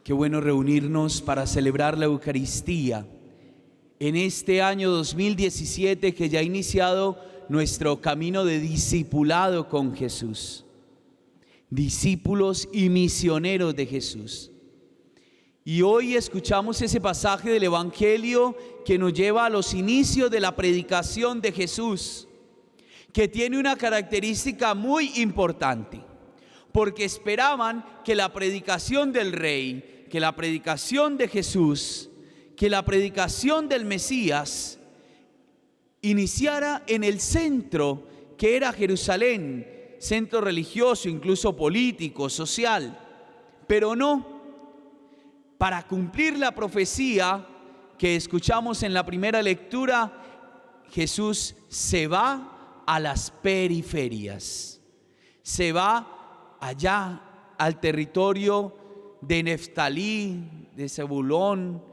Qué bueno reunirnos para celebrar la Eucaristía en este año 2017 que ya ha iniciado nuestro camino de discipulado con Jesús. Discípulos y misioneros de Jesús. Y hoy escuchamos ese pasaje del Evangelio que nos lleva a los inicios de la predicación de Jesús, que tiene una característica muy importante, porque esperaban que la predicación del Rey, que la predicación de Jesús, que la predicación del Mesías iniciara en el centro que era Jerusalén, centro religioso, incluso político, social, pero no. Para cumplir la profecía que escuchamos en la primera lectura, Jesús se va a las periferias, se va allá al territorio de Neftalí, de Zebulón,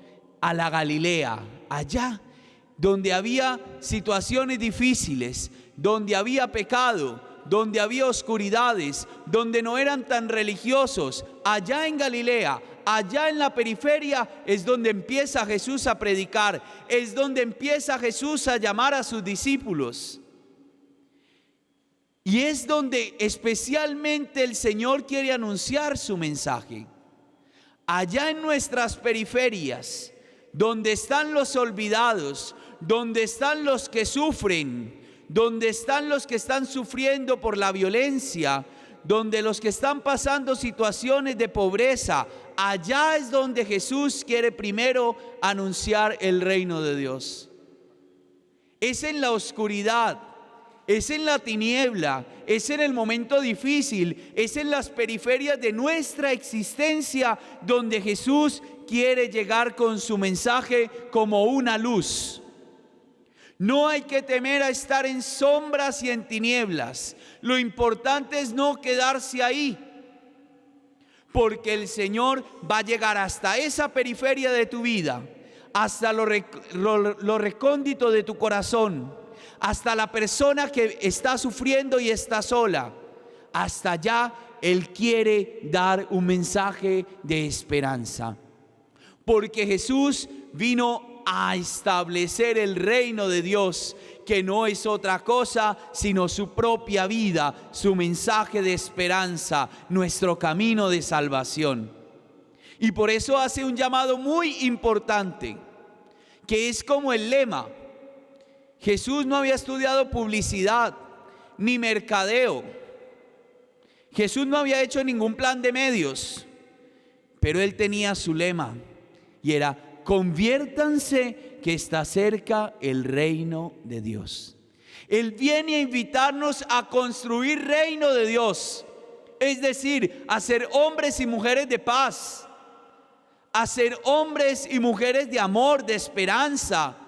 a la Galilea, allá donde había situaciones difíciles, donde había pecado, donde había oscuridades, donde no eran tan religiosos. Allá en Galilea, allá en la periferia es donde empieza Jesús a predicar, es donde empieza Jesús a llamar a sus discípulos. Y es donde especialmente el Señor quiere anunciar su mensaje. Allá en nuestras periferias, donde están los olvidados, donde están los que sufren, donde están los que están sufriendo por la violencia, donde los que están pasando situaciones de pobreza, allá es donde Jesús quiere primero anunciar el reino de Dios. Es en la oscuridad, es en la tiniebla, es en el momento difícil, es en las periferias de nuestra existencia donde Jesús quiere llegar con su mensaje como una luz. No hay que temer a estar en sombras y en tinieblas. Lo importante es no quedarse ahí, porque el Señor va a llegar hasta esa periferia de tu vida, hasta lo recóndito de tu corazón, hasta la persona que está sufriendo y está sola. Hasta allá Él quiere dar un mensaje de esperanza, porque Jesús vino a establecer el reino de Dios, que no es otra cosa sino su propia vida, su mensaje de esperanza, nuestro camino de salvación. Y por eso hace un llamado muy importante, que es como el lema. Jesús no había estudiado publicidad ni mercadeo. Jesús no había hecho ningún plan de medios, pero Él tenía su lema y era: conviértanse, que está cerca el reino de Dios. Él viene a invitarnos a construir reino de Dios, es decir, a ser hombres y mujeres de paz, a ser hombres y mujeres de amor, de esperanza,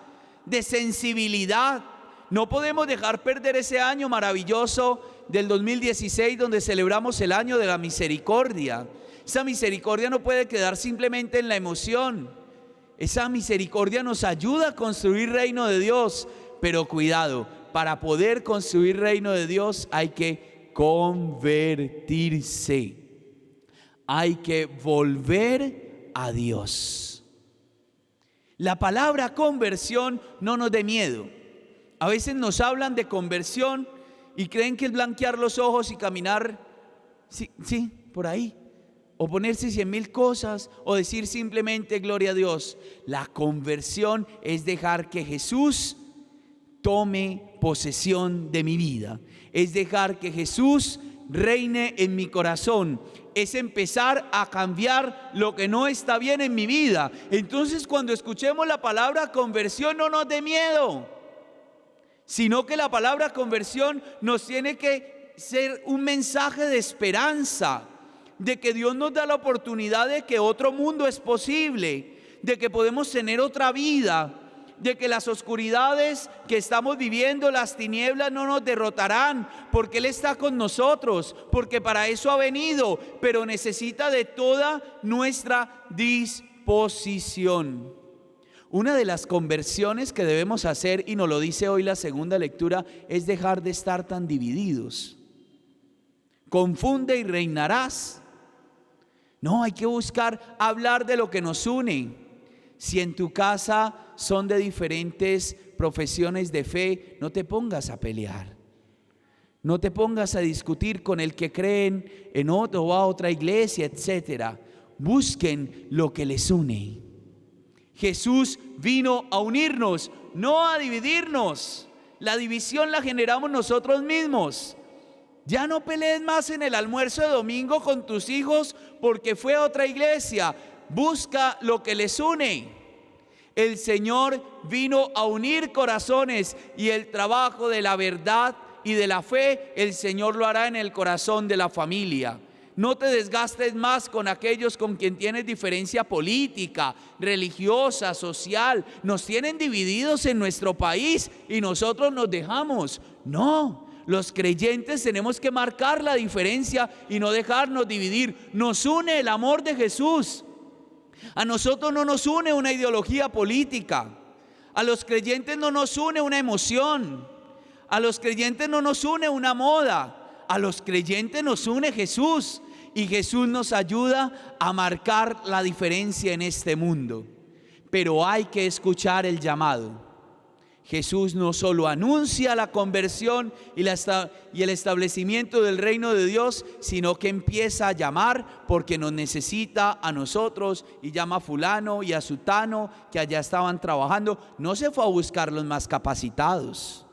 de sensibilidad. No podemos dejar perder ese año maravilloso del 2016, donde celebramos el año de la misericordia. Esa misericordia no puede quedar simplemente en la emoción. Esa misericordia nos ayuda a construir reino de Dios, pero cuidado, para poder construir reino de Dios hay que convertirse, hay que volver a Dios. La palabra conversión no nos dé miedo. A veces nos hablan de conversión y creen que es blanquear los ojos y caminar, sí, por ahí, o ponerse 100,000 cosas, o decir simplemente gloria a Dios. La conversión es dejar que Jesús tome posesión de mi vida, es dejar que Jesús reine en mi corazón, es empezar a cambiar lo que no está bien en mi vida. Entonces, cuando escuchemos la palabra conversión, no nos dé miedo, sino que la palabra conversión nos tiene que ser un mensaje de esperanza, de que Dios nos da la oportunidad de que otro mundo es posible, de que podemos tener otra vida, de que las oscuridades que estamos viviendo, las tinieblas, no nos derrotarán, porque Él está con nosotros, porque para eso ha venido, pero necesita de toda nuestra disposición. Una de las conversiones que debemos hacer, y nos lo dice hoy la segunda lectura, es dejar de estar tan divididos. Confunde y reinarás. No, hay que buscar hablar de lo que nos une. Si en tu casa son de diferentes profesiones de fe, no te pongas a pelear. No te pongas a discutir con el que creen en otro o a otra iglesia, etcétera. Busquen lo que les une. Jesús vino a unirnos, no a dividirnos. La división la generamos nosotros mismos. Ya no pelees más en el almuerzo de domingo con tus hijos porque fue a otra iglesia. Busca lo que les une. El Señor vino a unir corazones y el trabajo de la verdad y de la fe, el Señor lo hará en el corazón de la familia. No te desgastes más con aquellos con quien tienes diferencia política, religiosa, social. Nos tienen divididos en nuestro país y nosotros nos dejamos. No, los creyentes tenemos que marcar la diferencia y no dejarnos dividir. Nos une el amor de Jesús. A nosotros no nos une una ideología política. A los creyentes no nos une una emoción. A los creyentes no nos une una moda. A los creyentes nos une Jesús. Y Jesús nos ayuda a marcar la diferencia en este mundo. Pero hay que escuchar el llamado. Jesús no solo anuncia la conversión y el establecimiento del reino de Dios, sino que empieza a llamar porque nos necesita a nosotros y llama a fulano y a sutano que allá estaban trabajando. No se fue a buscar los más capacitados,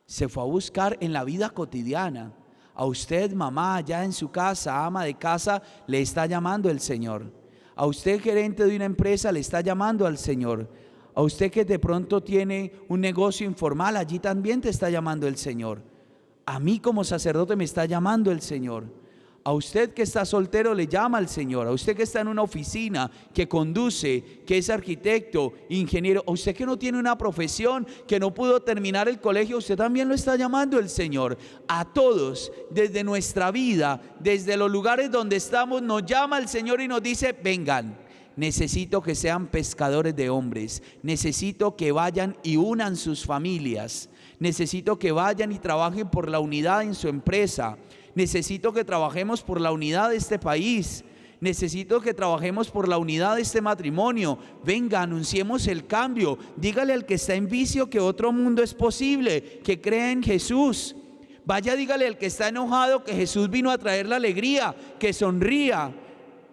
se fue a buscar en la vida cotidiana. A usted, mamá, allá en su casa, ama de casa, le está llamando el Señor. A usted, gerente de una empresa, le está llamando al Señor. A usted que de pronto tiene un negocio informal, allí también te está llamando el Señor. A mí como sacerdote me está llamando el Señor. A usted que está soltero le llama al Señor. A usted que está en una oficina, que conduce, que es arquitecto, ingeniero. A usted que no tiene una profesión, que no pudo terminar el colegio, usted también lo está llamando el Señor. A todos, desde nuestra vida, desde los lugares donde estamos, nos llama el Señor y nos dice: vengan. Necesito que sean pescadores de hombres. Necesito que vayan y unan sus familias. Necesito que vayan y trabajen por la unidad en su empresa. Necesito que trabajemos por la unidad de este país. Necesito que trabajemos por la unidad de este matrimonio. Venga, anunciemos el cambio. Dígale al que está en vicio que otro mundo es posible, que cree en Jesús. Vaya, dígale al que está enojado que Jesús vino a traer la alegría, que sonría.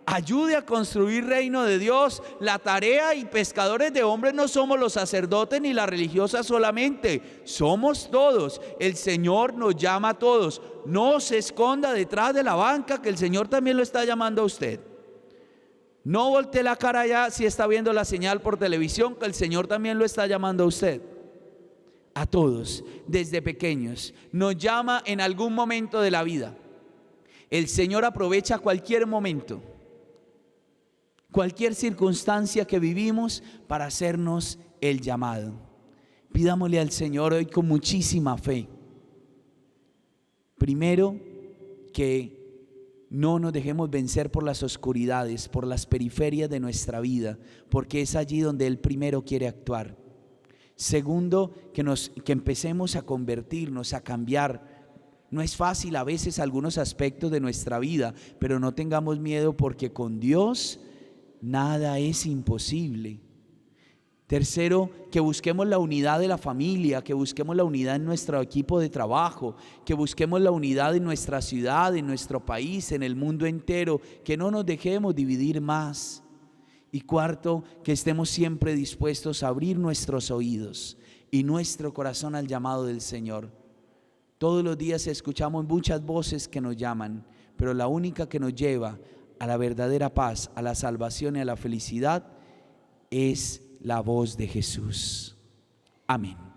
Ayude a construir reino de Dios. La tarea y pescadores de hombres no somos los sacerdotes ni las religiosas solamente, somos todos. El Señor nos llama a todos. No se esconda detrás de la banca, que el Señor también lo está llamando a usted. No voltee la cara allá si está viendo la señal por televisión, que el Señor también lo está llamando a usted. A todos, desde pequeños, nos llama en algún momento de la vida. El Señor aprovecha cualquier momento, cualquier circunstancia que vivimos para hacernos el llamado. Pidámosle al Señor hoy con muchísima fe. Primero, que no nos dejemos vencer por las oscuridades, por las periferias de nuestra vida, porque es allí donde Él primero quiere actuar. Segundo, que empecemos a convertirnos, a cambiar. No es fácil a veces algunos aspectos de nuestra vida, pero no tengamos miedo, porque con Dios nada es imposible. Tercero, que busquemos la unidad de la familia, que busquemos la unidad en nuestro equipo de trabajo, que busquemos la unidad en nuestra ciudad, en nuestro país, en el mundo entero, que no nos dejemos dividir más. Y cuarto, que estemos siempre dispuestos a abrir nuestros oídos y nuestro corazón al llamado del Señor. Todos los días escuchamos muchas voces que nos llaman, pero la única que nos lleva a la verdadera paz, a la salvación y a la felicidad es la voz de Jesús. Amén.